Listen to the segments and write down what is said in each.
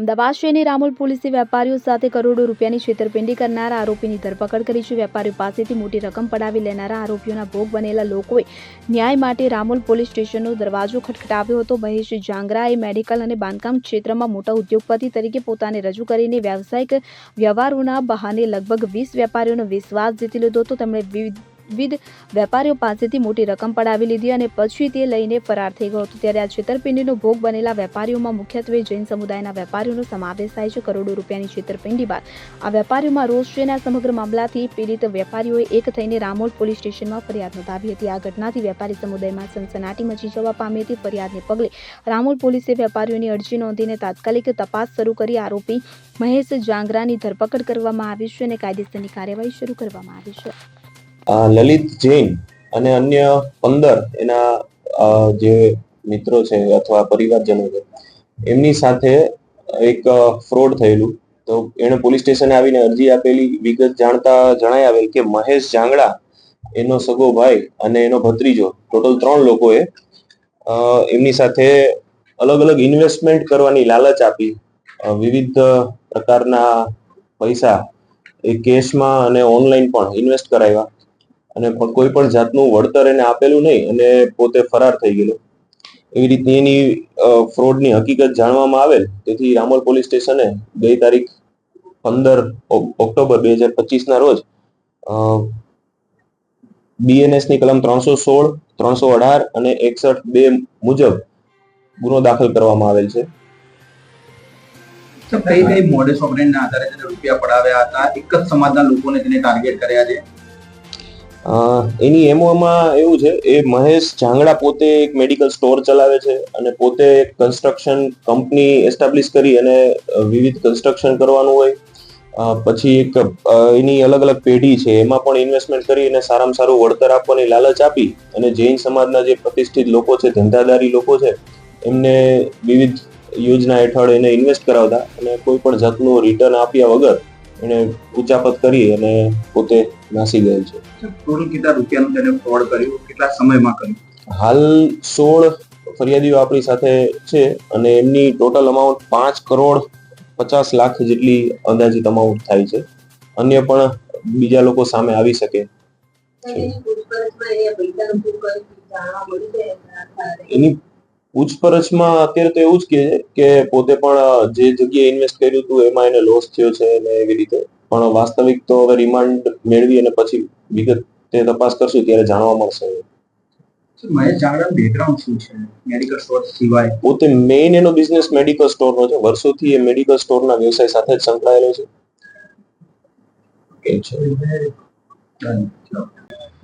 અમદાવાદ શહેરની રામોલ પોલીસે વેપારીઓ સાથે કરોડો રૂપિયાની છેતરપિંડી કરનારા આરોપીની ધરપકડ કરી છે. વેપારીઓ પાસેથી મોટી રકમ પડાવી લેનારા આરોપીઓના ભોગ બનેલા લોકોએ ન્યાય માટે રામોલ પોલીસ સ્ટેશનનો દરવાજો ખટખટાવ્યો હતો. મહેશ જાંગરાએ મેડિકલ અને બાંધકામ ક્ષેત્રમાં મોટા ઉદ્યોગપતિ તરીકે પોતાને રજૂ કરીને વ્યવસાયિક વ્યવહારોના બહાને લગભગ 20 વેપારીઓનો વિશ્વાસ જીતી લીધો હતો. તેમણે વિવિધ વેપારીઓ પાસેથી મોટી રકમ પડાવી લીધી અને પછી તે લઈને ફરાર થઈ ગયો હતો. ત્યારે આ છેતરપિંડીનો ભોગ બનેલા વેપારીઓમાં મુખ્યત્વે જૈન સમુદાયના વેપારીઓનો સમાવેશ થાય છે. કરોડો રૂપિયાની છેતરપિંડી બાદ આ વેપારીઓમાં રોષ છે અને આ સમગ્ર મામલાથી પીડિત વેપારીઓએ એક થઈને રામોલ પોલીસ સ્ટેશનમાં ફરિયાદ નોંધાવી હતી. આ ઘટનાથી વેપારી સમુદાયમાં સનસનાટી મચી જવા પામી હતી. ફરિયાદને પગલે રામોલ પોલીસે વેપારીઓની અરજી નોંધીને તાત્કાલિક તપાસ શરૂ કરી આરોપી મહેશ જાંગરાની ધરપકડ કરવામાં આવી છે અને કાયદેસરની કાર્યવાહી શરૂ કરવામાં આવી છે. લલિત જૈન અને અન્ય 15 એના જે મિત્રો છે અથવા પરિવારજનો છે એમની સાથે એક ફ્રોડ થયેલું. તો એણે પોલીસ સ્ટેશને આવીને અરજી આપેલી. વિગત જાણતા જણાઈ આવેલ કે મહેશ જાંગડા, એનો સગો ભાઈ અને એનો ભત્રીજો, ટોટલ 3 લોકોએ એમની સાથે અલગ અલગ ઇન્વેસ્ટમેન્ટ કરવાની લાલચ આપી. વિવિધ પ્રકારના પૈસા એ કેશમાં અને ઓનલાઈન પણ ઇન્વેસ્ટ કરાવ્યા અને કોઈ પણ જાતનું વળતર એને આપેલું નહીં અને પોતે ફરાર થઈ ગયેલો. એવી રીતની એની ફ્રોડની હકીકત જાણવામાં આવેલ. તેથી રામોલ પોલીસ સ્ટેશને ગઈ તારીખ 15 ઓક્ટોબર 2025 ના રોજ BNS ની કલમ 316, 318 અને 61(2) મુજબ ગુનો દાખલ કરવામાં આવેલ છે. કઈ મોડેસ ઓપરેન્ડના આધારે તેને રૂપિયા પડાવ્યા હતા? એક જ સમાજના લોકોને તેને ટાર્ગેટ કર્યા છે. એની એમઓમાં એવું છે, એ મહેશ જાંગડા પોતે એક મેડિકલ સ્ટોર ચલાવે છે અને પોતે કન્સ્ટ્રક્શન કંપની એસ્ટાબ્લિશ કરી અને વિવિધ કન્સ્ટ્રક્શન કરવાનું હોય. પછી એક એની અલગ અલગ પેઢી છે એમાં પણ ઇન્વેસ્ટમેન્ટ કરી અને સારામાં સારું વળતર આપવાની લાલચ આપી અને જૈન સમાજના જે પ્રતિષ્ઠિત લોકો છે, ધંધાદારી લોકો છે, એમને વિવિધ યોજના હેઠળ એને ઇન્વેસ્ટ કરાવતા અને કોઈ પણ જાતનું રિટર્ન આપ્યા વગર એને ઉચાપત કરી અને પોતે નાસી ગયેલ છે. ટોટલ કેટલા રૂપિયાનું તેને ફ્રોડ કર્યું, કેટલા સમયમાં કર્યું? હાલ 16 ફરિયાદીઓ આપણી સાથે છે અને એમની ટોટલ અમાઉન્ટ 5,50 લાખ જેટલી અંદાજિત અમાઉન્ટ થાય છે. અન્ય પણ બીજા લોકો સામે આવી શકે છે. એની પૂછપરછમાં અત્યારે તો એવું જ કહે છે કે પોતે પણ જે જગ્યાએ ઇન્વેસ્ટ કર્યું હતું એમાં એને લોસ થયો છે અને એવી રીતે. પણ વાસ્તવિક તો હવે રિમાન્ડ મેળવી અને પછી વિગત તે તપાસ કરશું ત્યારે જાણવા મળશે. મહેશ જાંગડાનું બેકગ્રાઉન્ડ શું છે મેડિકલ સ્ટોર સિવાય? પોતે મેઇન એનો બિઝનેસ મેડિકલ સ્ટોરનો છે. વર્ષોથી એ મેડિકલ સ્ટોરના વ્યવસાય સાથે જ સંકળાયેલો છે.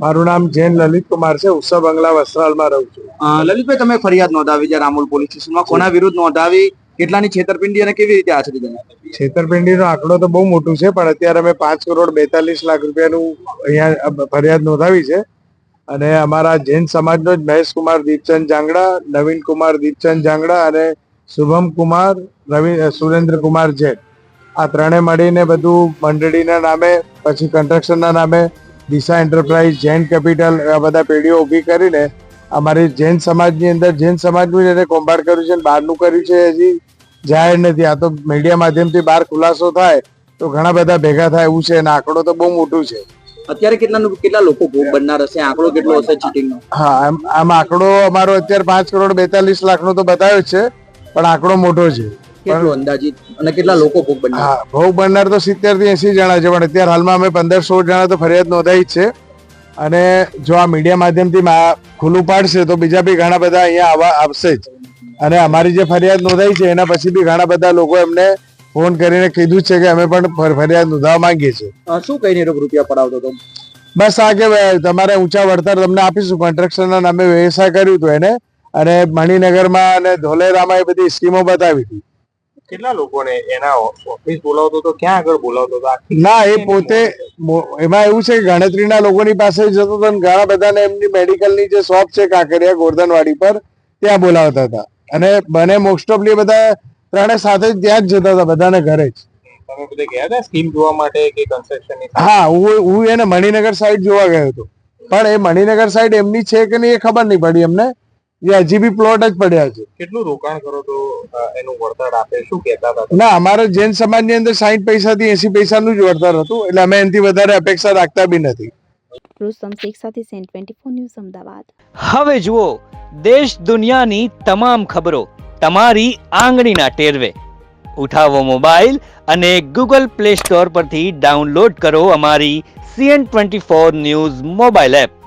મારું નામ જૈન લલિત કુમાર છે. ઉત્સવ બંગલા વસ્ત્રાલમાં રહું છું. લલિતભાઈ, તમે ફરિયાદ નોંધાવી છે રામોલ પોલીસ સ્ટેશનમાં. કોના વિરુદ્ધ નોંધાવી, કેટલાની છેતરપિંડી અને કેવી રીતે આચરી તમે? છેતરપિંડીનો આંકડો તો બહુ મોટું છે, પણ અત્યારે અમે 5,42 લાખ રૂપિયાનું અહીંયા ફરિયાદ નોંધાવી છે. અને અમારા જૈન સમાજનો જ મહેશ કુમાર દીપચંદ જાંગડા, નવીન કુમાર દીપચંદ જાંગડા અને શુભમ કુમાર સુરેન્દ્ર કુમાર જૈન, આ ત્રણે મળીને બધું મંડળીના નામે, પછી કન્સ્ટ્રક્શનના નામે દિશા એન્ટરપ્રાઇઝ, જૈન કેપિટલ, આ બધા પેઢીઓ ઊભી કરીને અમારી જૈન સમાજની અંદર જૈન સમાજનું એને કૌભાંડ કર્યું છે. બહારનું કર્યું છે હજી જાહેર નથી. આ તો મીડિયા માધ્યમથી બહાર ખુલાસો થાય તો ઘણા બધા ભેગા થાય એવું છે અને આંકડો તો બહુ મોટું છે. અત્યારે કેટલા લોકો ભોગ બનનાર હશે? આંકડો કેટલો હશે ચીટિંગનો? હા, આમ આંકડો અમારો અત્યારે 5,42 લાખનો તો બતાવ્યો છે, પણ આંકડો મોટો છે. કેટલો અંદાજિત અને કેટલા લોકો ભોગ બનનાર? હા, ભોગ બનનાર તો 70 થી 80 જણા છે, પણ અત્યારે હાલમાં અમે 15-16 જણા તો ફરિયાદ નોંધાઈ જ છે. અને જો આ મીડિયા માધ્યમથી ખુલ્લું પાડશે તો બીજા બી ઘણા બધા અહીંયા આવશે જ. અને અમારી જે ફરિયાદ નોંધાઈ છે એના પછી બી ઘણા બધા લોકો એમને ફોન કરીને કીધું છે કે અમે પણ ફરિયાદ નોંધાવવા માંગીએ છીએ. શું કહીને રૂપિયા પડાવતો હતો? બસ આ કે તમારે ઊંચા વળતર તમને આપીશું. કન્સ્ટ્રક્શનના નામે વ્યવસાય કર્યું હતું એને, અને મણિનગરમાં અને ધોલેરામાં એ બધી સ્કીમો બતાવી હતી. કેટલા લોકોને એના ઓફિસ બોલાવતો તો, ક્યાં આગળ બોલાવતો હતો? ના, એ પોતે એમાં એવું છે કે ગણતરીના લોકોની પાસે જતો હતો અને ઘણા બધાને એમની મેડિકલની જે શોપ છે કાંકરિયા ગોરધનવાડી પર, ત્યાં બોલાવતા હતા. અને બને મોસ્ટ ઓફલી બધા ત્રણે સાથે જ ત્યાં જ જતા હતા, બધાને ઘરે જ. તમે બધે ગયા હતા સ્કીમ જોવા માટે કે કન્સ્ટ્રક્શનની? હા, હું એને મણિનગર સાઈડ જોવા ગયો હતો, પણ એ મણિનગર સાઈડ એમની છે કે નહીં એ ખબર નહીં પડી અમને. એ હજી બી પ્લોટ જ પડ્યા છે. કેટલું રોકાણ કરો તો એનું વળતર આપે, શું કહેતા હતા? ના, અમારા જૈન સમાજની અંદર 60 પૈસાથી 80 પૈસાનું જ વળતર હતું, એટલે અમે એનાથી વધારે અપેક્ષા રાખતા બી નથી. રુસ્તમ શેખ સાથે સેન 24 ન્યૂઝ અમદાવાદ. હવે જુઓ દેશ દુનિયાની તમામ ખબરો તમારી આંગળીના ટેરવે. ઉઠાવો મોબાઈલ અને ગૂગલ પ્લે સ્ટોર પરથી ડાઉનલોડ કરો અમારી CN24 ન્યૂઝ મોબાઈલ એપ.